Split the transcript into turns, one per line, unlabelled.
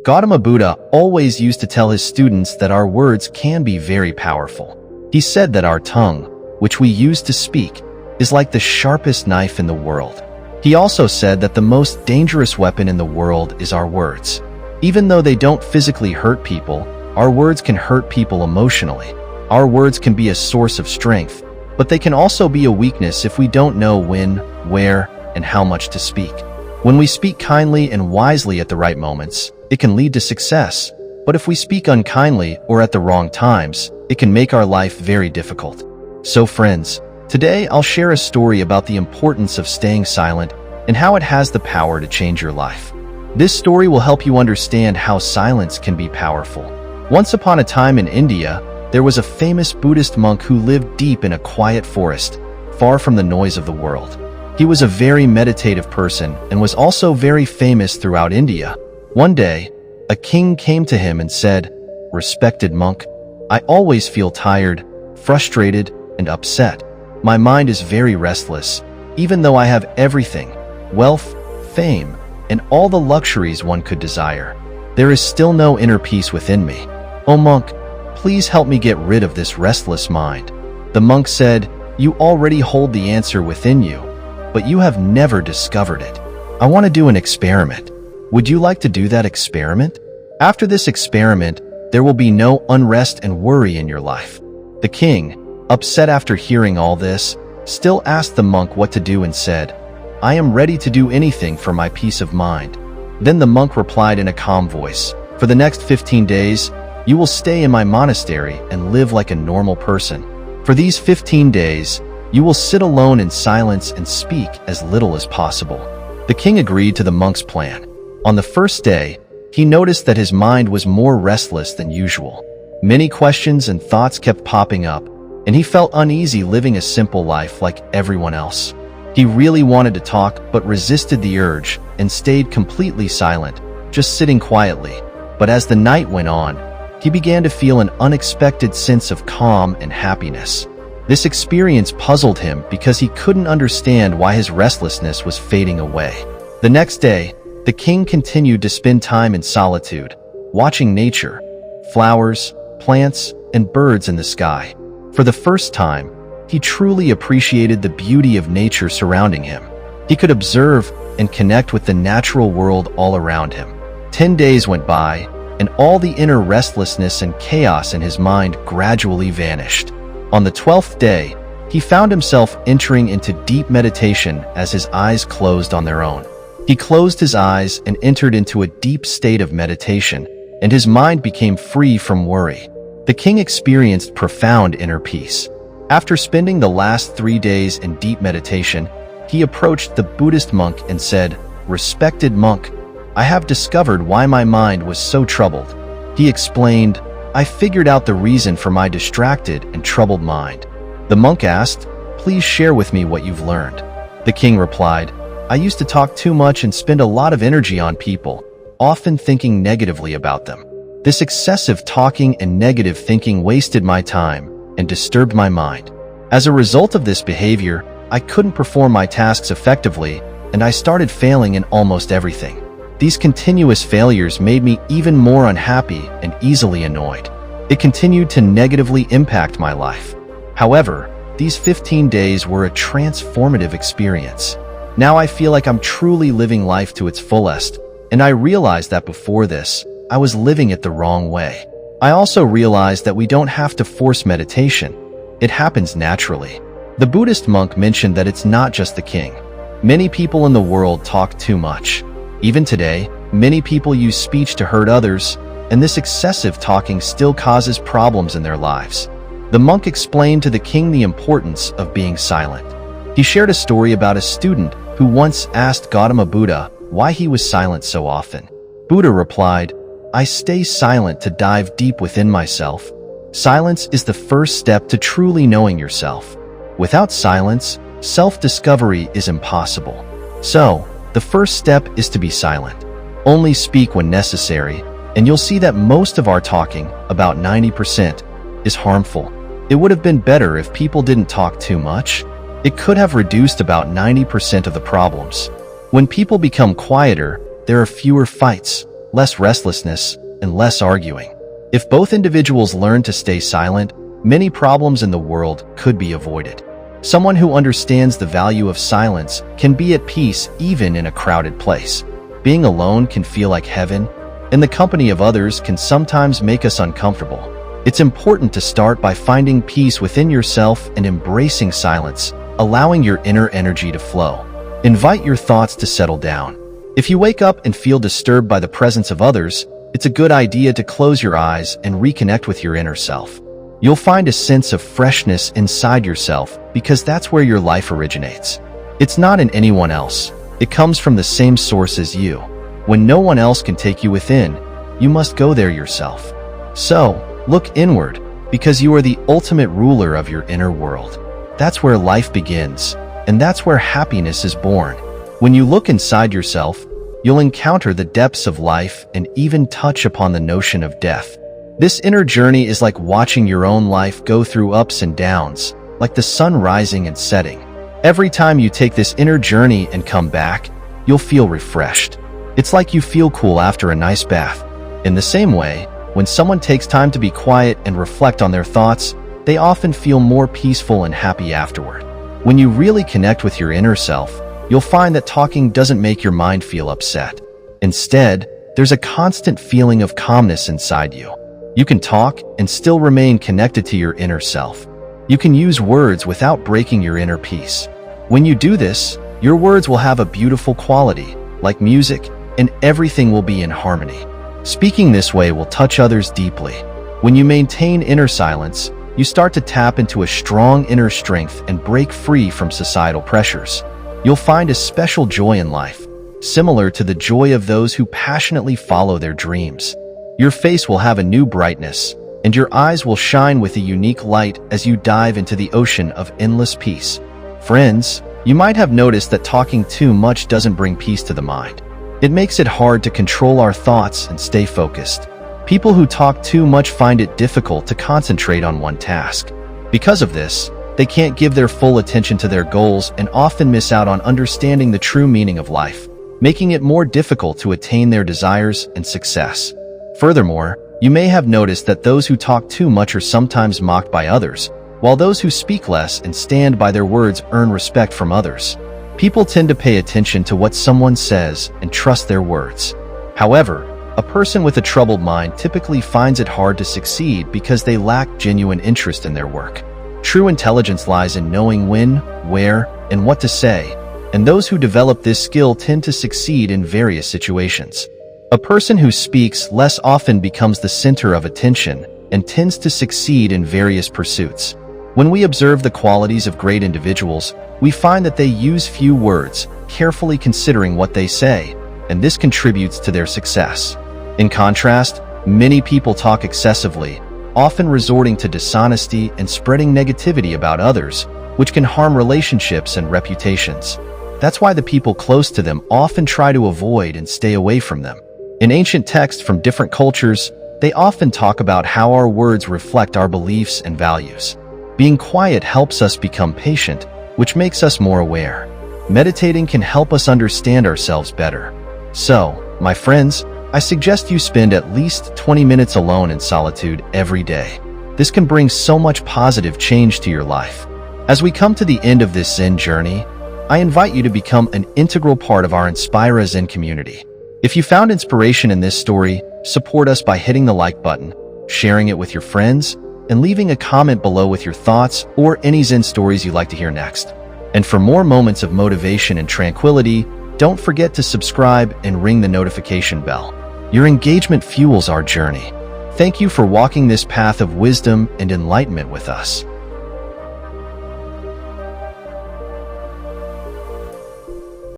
Gautama Buddha always used to tell his students that our words can be very powerful. He said that our tongue, which we use to speak, is like the sharpest knife in the world. He also said that the most dangerous weapon in the world is our words. Even though they don't physically hurt people, our words can hurt people emotionally. Our words can be a source of strength, but they can also be a weakness if we don't know when, where, and how much to speak. When we speak kindly and wisely at the right moments, it can lead to success. But if we speak unkindly or at the wrong times, it can make our life very difficult. So friends, today I'll share a story about the importance of staying silent and how it has the power to change your life. This story will help you understand how silence can be powerful. Once upon a time in India, there was a famous Buddhist monk who lived deep in a quiet forest, far from the noise of the world. He was a very meditative person and was also very famous throughout India. One day, a king came to him and said, "Respected monk, I always feel tired, frustrated, and upset. My mind is very restless, even though I have everything, wealth, fame, and all the luxuries one could desire. There is still no inner peace within me. Oh monk, please help me get rid of this restless mind." The monk said, "You already hold the answer within you, but you have never discovered it. I want to do an experiment. Would you like to do that experiment? After this experiment, there will be no unrest and worry in your life." The king, upset after hearing all this, still asked the monk what to do and said, "I am ready to do anything for my peace of mind." Then the monk replied in a calm voice, "For the next 15 days, you will stay in my monastery and live like a normal person. For these 15 days, you will sit alone in silence and speak as little as possible." The king agreed to the monk's plan. On the first day, he noticed that his mind was more restless than usual. Many questions and thoughts kept popping up, and he felt uneasy living a simple life like everyone else. He really wanted to talk but resisted the urge and stayed completely silent, just sitting quietly. But as the night went on, he began to feel an unexpected sense of calm and happiness. This experience puzzled him because he couldn't understand why his restlessness was fading away. The next day, the king continued to spend time in solitude, watching nature, flowers, plants, and birds in the sky. For the first time, he truly appreciated the beauty of nature surrounding him. He could observe and connect with the natural world all around him. 10 days went by, and all the inner restlessness and chaos in his mind gradually vanished. On the 12th day, he found himself entering into deep meditation as his eyes closed on their own. He closed his eyes and entered into a deep state of meditation, and his mind became free from worry. The king experienced profound inner peace. After spending the last 3 days in deep meditation, he approached the Buddhist monk and said, "Respected monk, I have discovered why my mind was so troubled." He explained, "I figured out the reason for my distracted and troubled mind." The monk asked, "Please share with me what you've learned." The king replied, "I used to talk too much and spend a lot of energy on people, often thinking negatively about them. This excessive talking and negative thinking wasted my time and disturbed my mind. As a result of this behavior, I couldn't perform my tasks effectively, and I started failing in almost everything. These continuous failures made me even more unhappy and easily annoyed. It continued to negatively impact my life. However, these 15 days were a transformative experience. Now I feel like I'm truly living life to its fullest, and I realized that before this, I was living it the wrong way. I also realized that we don't have to force meditation. It happens naturally." The Buddhist monk mentioned that it's not just the king. Many people in the world talk too much. Even today, many people use speech to hurt others, and this excessive talking still causes problems in their lives. The monk explained to the king the importance of being silent. He shared a story about a student who once asked Gautama Buddha why he was silent so often. Buddha replied, "I stay silent to dive deep within myself. Silence is the first step to truly knowing yourself. Without silence, self-discovery is impossible. So, the first step is to be silent. Only speak when necessary, and you'll see that most of our talking, about 90%, is harmful. It would have been better if people didn't talk too much. It could have reduced about 90% of the problems. When people become quieter, there are fewer fights, less restlessness, and less arguing. If both individuals learn to stay silent, many problems in the world could be avoided. Someone who understands the value of silence can be at peace even in a crowded place. Being alone can feel like heaven, and the company of others can sometimes make us uncomfortable. It's important to start by finding peace within yourself and embracing silence, allowing your inner energy to flow. Invite your thoughts to settle down. If you wake up and feel disturbed by the presence of others, it's a good idea to close your eyes and reconnect with your inner self. You'll find a sense of freshness inside yourself because that's where your life originates. It's not in anyone else. It comes from the same source as you. When no one else can take you within, you must go there yourself. So, look inward, because you are the ultimate ruler of your inner world. That's where life begins, and that's where happiness is born. When you look inside yourself, you'll encounter the depths of life and even touch upon the notion of death. This inner journey is like watching your own life go through ups and downs, like the sun rising and setting. Every time you take this inner journey and come back, you'll feel refreshed. It's like you feel cool after a nice bath. In the same way, when someone takes time to be quiet and reflect on their thoughts, they often feel more peaceful and happy afterward. When you really connect with your inner self, you'll find that talking doesn't make your mind feel upset. Instead, there's a constant feeling of calmness inside you. You can talk and still remain connected to your inner self. You can use words without breaking your inner peace. When you do this, your words will have a beautiful quality, like music, and everything will be in harmony. Speaking this way will touch others deeply. When you maintain inner silence, you start to tap into a strong inner strength and break free from societal pressures. You'll find a special joy in life, similar to the joy of those who passionately follow their dreams. Your face will have a new brightness, and your eyes will shine with a unique light as you dive into the ocean of endless peace. Friends, you might have noticed that talking too much doesn't bring peace to the mind. It makes it hard to control our thoughts and stay focused. People who talk too much find it difficult to concentrate on one task. Because of this, they can't give their full attention to their goals and often miss out on understanding the true meaning of life, making it more difficult to attain their desires and success. Furthermore, you may have noticed that those who talk too much are sometimes mocked by others, while those who speak less and stand by their words earn respect from others. People tend to pay attention to what someone says and trust their words. However, a person with a troubled mind typically finds it hard to succeed because they lack genuine interest in their work. True intelligence lies in knowing when, where, and what to say, and those who develop this skill tend to succeed in various situations. A person who speaks less often becomes the center of attention and tends to succeed in various pursuits. When we observe the qualities of great individuals, we find that they use few words, carefully considering what they say, and this contributes to their success. In contrast, many people talk excessively, often resorting to dishonesty and spreading negativity about others, which can harm relationships and reputations. That's why the people close to them often try to avoid and stay away from them. In ancient texts from different cultures, they often talk about how our words reflect our beliefs and values. Being quiet helps us become patient, which makes us more aware. Meditating can help us understand ourselves better. So, my friends, I suggest you spend at least 20 minutes alone in solitude every day. This can bring so much positive change to your life. As we come to the end of this Zen journey, I invite you to become an integral part of our Inspire Zen community. If you found inspiration in this story, support us by hitting the like button, sharing it with your friends, and leaving a comment below with your thoughts or any Zen stories you'd like to hear next. And for more moments of motivation and tranquility, don't forget to subscribe and ring the notification bell. Your engagement fuels our journey. Thank you for walking this path of wisdom and enlightenment with us.